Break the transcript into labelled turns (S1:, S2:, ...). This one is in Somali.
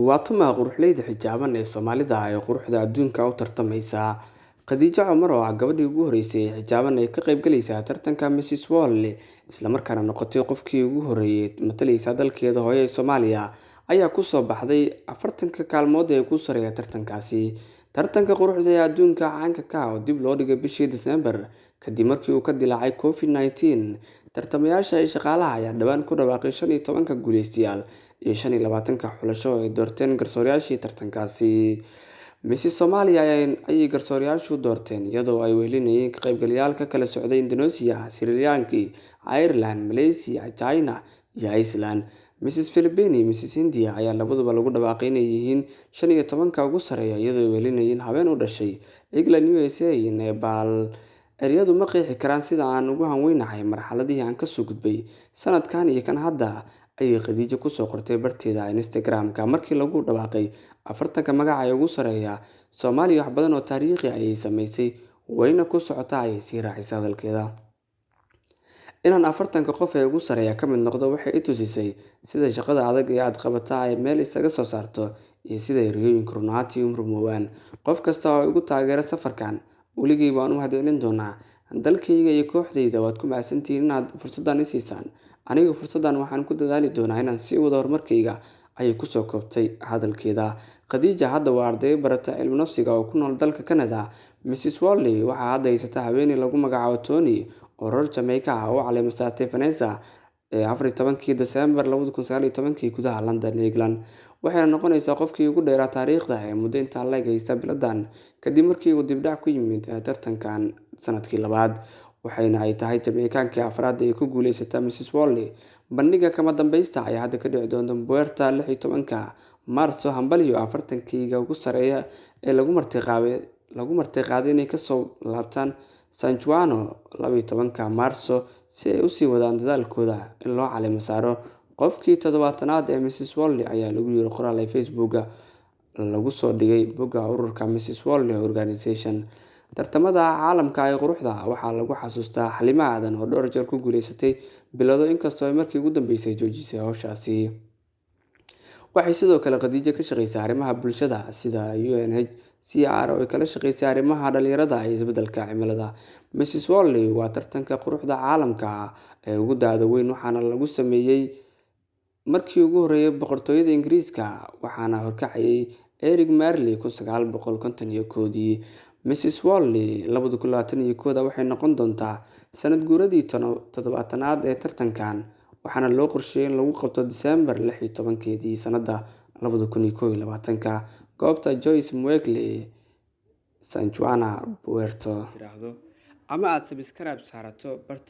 S1: Waa tuma quruxleyda xijaaban ee Soomaalida ay quruxda adduunka u tartamaysa. Khadiija Cumar oo ah gabadhii ugu horeysay ee xijaaban ee ka qayb galaysa tartanka Mrs World isla markaana noqotay qofkii ugu horeeyay matalaysa dalkeeda hooyo ee Soomaaliya ayaa ku soo baxday 40 kaalmood ee ku sareeya tartankaasi. Tartanka quruxda ee adduunka caanka ka ah oo dib loo dhigay bishii December kadib markii uu ka dilaacay COVID-19. Tartamayaasha iyo shaqaalaha ayaa dhawaan ku dhawaaqay 15 guuleystayaal iyo 25 xulasho oo ay doorteen garsoorayaashii tartankaasi. Mrs Soomaaliya ayay garsoorayaashu doorteen iyadoo ay welinayeen ka qaybgalayaal ka kala socday Indonesia, Sri Lanka, Ireland, Malaysia, China iyo Iceland. Mrs Philippines iyo Mrs India ayaa labaduba lagu dhawaaqay inay yihiin 15 ugu sareeya iyadoo ay welinayeen haween u dhashay England, USA iyo Nepal. Eryadu ma qeexi karaan sida aan ugu hanweynahay marxaladii aan ka soo gudbay sanadkan iyo kan hadda, ayay Khadiija ku soo qortay barteeda Instagram-ka markii lagu dhawaaqay 40 magac ee ugu sareeya. Soomaaliya wax badan oo taariikhi ah ayay samaysay wayna ku socotaa ayay sii raacisay hadalkeeda. Inaan 40 qof ee ugu sareeya ka mid noqdo waxay i tusisay sida shaqada adag ee aad qabataa ay meel isaga soo saarto iyo sida ay riyooyinku run ahaantii u rumoobaan. Qof kasta oo igu taageera safarkan weligay waan u mahadcelin doonaa. Dalkayga iyo kooxdayda waad ku mahadsantihiin inaad fursaddan i siisaan. Anigu fursaddan waxaan ku dadaali doonaa inaan sii wado horumarkayga, ayay ku soo koobtay hadalkeeda. Khadiija hadda waa arday barata cilmi nafsiga oo ku nool dalka Canada. Mrs World waxaa hadda haysata haweeney lagu magacaabo Tony oo reer Jamaica ah oo caleema saartay Vanessa 14 December 2019 gudaha London, England. Waxayna noqonaysaa qofkii ugu dheeraa taariikhda ee muddo intaa la eg haysta biladan kadib markii uu dib dhac ku yimid tartankan sanadkii labaad. Waxayna ay tahay Jamaicaankii afraad ee ku guuleysata Mrs World. Bandhigga kama dambaysta ayaa hadda ka dhici doona Puerto 16 Maarso. Hambalyo 40-kayga ugu sareeya ee lagu martiqaaday inay ka soo laabtaan San Juan 12 Maarso si ay u sii wadaan dadaalkooda in loo caleema saaro qofkii 70aad ee Mrs World, ayaa lagu yiri qoraal ay Facebook lagu soo dhigay bogga ururka Mrs World Organization. Tartamada caalamka ee quruxda waxaa lagu xasuustaa Xalima Aadan oo dhowr jeer ku guuleysatay bilado inkastoo ay markii ugu dambeysay joojisay hawshaasi. Waxay sidoo kale Khadiija ka shaqeysay arrimaha bulshada sida UNHCR oo ay kala shaqeysay arrimaha dhalinyarada iyo isbeddelka cimilada. Mrs World waa tartanka quruxda caalamka ee ugu da'da weyn waxaana lagu sameeyay markii ugu horeeyay boqortooyada Ingiriiska waxaana horkacayay Eric Marley 1951. Mrs World 2021 waxay noqon doontaa sanad guuradii 70aad ee tartankan waxaana loo qorsheeyay in lagu qabto December 16 sanada 2021 goobta Joyce Mewley, San Juan, Puerto. Ama aad subscribe saarato barta